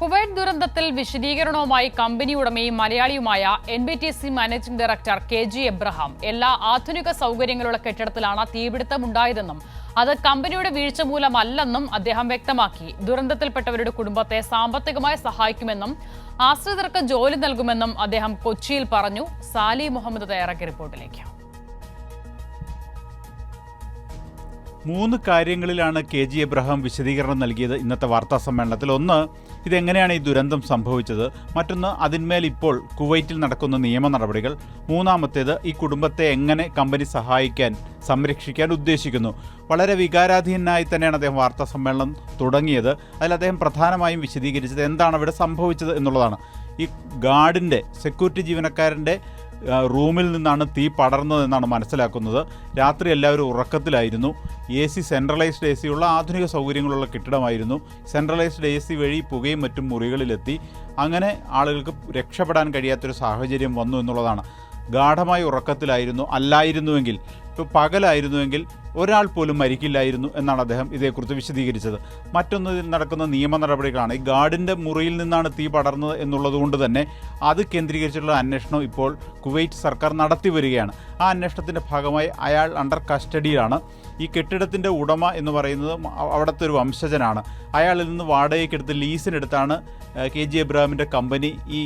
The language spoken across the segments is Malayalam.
കുവൈറ്റ് ദുരന്തത്തിൽ വിശദീകരണവുമായി കമ്പനി ഉടമയും മലയാളിയുമായ NBTC managing director KG Abraham എല്ലാ ആധുനിക സൗകര്യങ്ങളുള്ള കെട്ടിടത്തിലാണ് തീപിടുത്തമുണ്ടായതെന്നും അത് കമ്പനിയുടെ വീഴ്ച മൂലമല്ലെന്നും അദ്ദേഹം വ്യക്തമാക്കി. ദുരന്തത്തിൽപ്പെട്ടവരുടെ കുടുംബത്തെ സാമ്പത്തികമായി സഹായിക്കുമെന്നും ആശ്രിതർക്ക് ജോലി നൽകുമെന്നും അദ്ദേഹം കൊച്ചിയിൽ പറഞ്ഞു. സാലി മുഹമ്മദ് തയ്യാറാക്കിയ റിപ്പോർട്ടിലേക്ക്. 3 കാര്യങ്ങളിലാണ് KG എബ്രഹാം വിശദീകരണം നൽകിയത് ഇന്നത്തെ വാർത്താ സമ്മേളനത്തിൽ. ഒന്ന്, ഇതെങ്ങനെയാണ് ഈ ദുരന്തം സംഭവിച്ചത്. മറ്റൊന്ന്, അതിന്മേൽ ഇപ്പോൾ കുവൈറ്റിൽ നടക്കുന്ന നിയമ നടപടികൾ. മൂന്നാമത്തേത്, ഈ കുടുംബത്തെ എങ്ങനെ കമ്പനി സഹായിക്കാൻ സംരക്ഷിക്കാൻ ഉദ്ദേശിക്കുന്നു. വളരെ വികാരാധീനായി തന്നെയാണ് അദ്ദേഹം വാർത്താ സമ്മേളനം തുടങ്ങിയത്. അതിൽ അദ്ദേഹം പ്രധാനമായും വിശദീകരിച്ചത് എന്താണ് അവിടെ സംഭവിച്ചത് എന്നുള്ളതാണ്. ഈ ഗാർഡിൻ്റെ സെക്യൂരിറ്റി ജീവനക്കാരൻ്റെ റൂമിൽ നിന്നാണ് തീ പടർന്നതെന്നാണ് മനസ്സിലാക്കുന്നത്. രാത്രി എല്ലാവരും ഉറക്കത്തിലായിരുന്നു. AC സെൻട്രലൈസ്ഡ് AC ഉള്ള ആധുനിക സൗകര്യങ്ങളുള്ള കെട്ടിടമായിരുന്നു. സെൻട്രലൈസ്ഡ് AC വഴി പുകയും മറ്റും മുറികളിലെത്തി. അങ്ങനെ ആളുകൾക്ക് രക്ഷപ്പെടാൻ കഴിയാത്തൊരു സാഹചര്യം വന്നു എന്നുള്ളതാണ്. ഗാഠമായ ഉറക്കത്തിലായിരുന്നു. അല്ലായിരുന്നുവെങ്കിൽ, ഇപ്പോൾ പകലായിരുന്നുവെങ്കിൽ ഒരാൾ പോലും മരിക്കില്ലായിരുന്നു എന്നാണ് അദ്ദേഹം ഇതേക്കുറിച്ച് വിശദീകരിച്ചത്. മറ്റൊന്ന്, ഇതിൽ നടക്കുന്ന നിയമ നടപടികളാണ്. ഈ ഗാർഡിൻ്റെ മുറിയിൽ നിന്നാണ് തീ പടർന്നത് എന്നുള്ളതുകൊണ്ട് തന്നെ അത് കേന്ദ്രീകരിച്ചുള്ള അന്വേഷണം ഇപ്പോൾ കുവൈറ്റ് സർക്കാർ നടത്തി വരികയാണ്. ആ അന്വേഷണത്തിൻ്റെ ഭാഗമായി അയാൾ അണ്ടർ കസ്റ്റഡിയിലാണ്. ഈ കെട്ടിടത്തിൻ്റെ ഉടമ എന്ന് പറയുന്നത് അവിടുത്തെ ഒരു വംശജനാണ്. അയാളിൽ നിന്ന് വാടകയ്ക്കെടുത്ത് ലീസിനെടുത്താണ് KG എബ്രഹാമിൻ്റെ കമ്പനി ഈ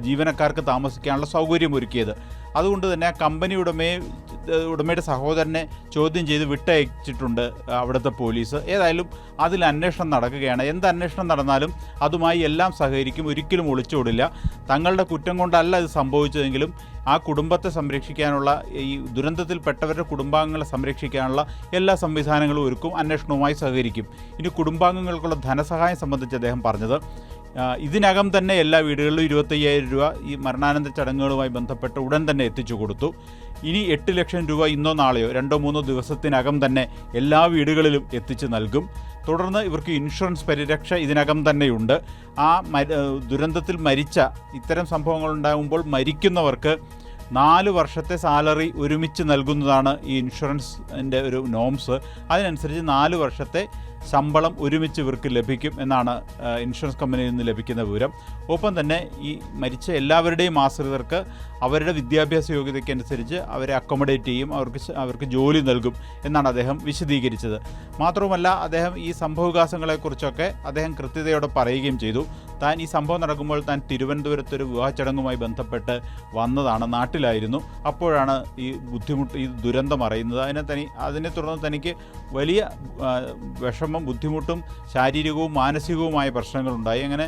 ജീവനക്കാർക്ക് താമസിക്കാനുള്ള സൗകര്യം ഒരുക്കിയത്. അതുകൊണ്ട് തന്നെ ആ കമ്പനി ഉടമയുടെ സഹോദരനെ ചോദ്യം ചെയ്ത് വിട്ടയച്ചിട്ടുണ്ട് അവിടുത്തെ പോലീസ്. ഏതായാലും അതിൽ അന്വേഷണം നടക്കുകയാണ്. എന്ത് അന്വേഷണം നടന്നാലും അതുമായി എല്ലാം സഹകരിക്കും, ഒരിക്കലും ഒളിച്ചോടില്ല. തങ്ങളുടെ കുറ്റം കൊണ്ടല്ല ഇത് സംഭവിച്ചതെങ്കിലും ആ കുടുംബത്തെ സംരക്ഷിക്കാനുള്ള, ഈ ദുരന്തത്തിൽപ്പെട്ടവരുടെ കുടുംബാംഗങ്ങളെ സംരക്ഷിക്കാനുള്ള എല്ലാ സംവിധാനങ്ങളും ഒരുക്കും, അന്വേഷണവുമായി സഹകരിക്കും. ഇനി കുടുംബാംഗങ്ങൾക്കുള്ള ധനസഹായം സംബന്ധിച്ച് അദ്ദേഹം പറഞ്ഞത്, ഇതിനകം തന്നെ എല്ലാ വീടുകളിലും 25,000 രൂപ ഈ മരണാനന്തര ചടങ്ങുകളുമായി ബന്ധപ്പെട്ട് ഉടൻ തന്നെ എത്തിച്ചു കൊടുത്തു. ഇനി 8 ലക്ഷം രൂപ ഇന്നോ നാളെയോ 2-3 ദിവസത്തിനകം തന്നെ എല്ലാ വീടുകളിലും എത്തിച്ചു നൽകും. തുടർന്ന് ഇവർക്ക് ഇൻഷുറൻസ് പരിരക്ഷ ഇതിനകം തന്നെയുണ്ട്. ആ ദുരന്തത്തിൽ മരിച്ച, ഇത്തരം സംഭവങ്ങളുണ്ടാകുമ്പോൾ മരിക്കുന്നവർക്ക് 4 വർഷത്തെ സാലറി ഒരുമിച്ച് നൽകുന്നതാണ് ഈ ഇൻഷുറൻസിൻ്റെ ഒരു നോംസ്. അതിനനുസരിച്ച് 4 വർഷത്തെ ശമ്പളം ഒരുമിച്ച് ഇവർക്ക് ലഭിക്കും എന്നാണ് ഇൻഷുറൻസ് കമ്പനിയിൽ നിന്ന് ലഭിക്കുന്ന വിവരം. ഒപ്പം തന്നെ ഈ മരിച്ച എല്ലാവരുടെയും ആശ്രിതർക്ക് അവരുടെ വിദ്യാഭ്യാസ യോഗ്യതയ്ക്കനുസരിച്ച് അവരെ അക്കോമഡേറ്റ് ചെയ്യും, അവർക്ക് ജോലി നൽകും എന്നാണ് അദ്ദേഹം വിശദീകരിച്ചത്. മാത്രവുമല്ല, അദ്ദേഹം ഈ സംഭവവികാസങ്ങളെക്കുറിച്ചൊക്കെ അദ്ദേഹം കൃത്യതയോടെ പറയുകയും ചെയ്തു. താൻ ഈ സംഭവം നടക്കുമ്പോൾ താൻ തിരുവനന്തപുരത്തൊരു വിവാഹ ചടങ്ങുമായി ബന്ധപ്പെട്ട് വന്നതാണ്, നാട്ടിലായിരുന്നു. അപ്പോഴാണ് ഈ ദുരന്തം അറിയുന്നത്. അതിനെ തുടർന്ന് തനിക്ക് വലിയ വിഷമം, ബുദ്ധിമുട്ടും ശാരീരികവും മാനസികവുമായ പ്രശ്നങ്ങളുണ്ടായി. അങ്ങനെ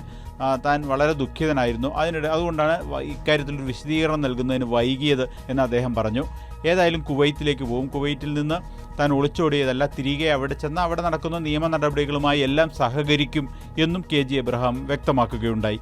താൻ വളരെ ദുഃഖിതനായിരുന്നു. അതുകൊണ്ടാണ് ഇക്കാര്യത്തിലൊരു വിശദീകരണം നൽകുന്നതിന് വൈകിയത് എന്ന് അദ്ദേഹം പറഞ്ഞു. ഏതായാലും കുവൈറ്റിലേക്ക് പോകും. കുവൈറ്റിൽ നിന്ന് താൻ ഒളിച്ചോടിയതല്ല, തിരികെ അവിടെ ചെന്ന് അവിടെ നടക്കുന്ന നിയമ നടപടികളുമായി എല്ലാം സഹകരിക്കും എന്നും KG എബ്രഹാം വ്യക്തമാക്കുകയുണ്ടായി.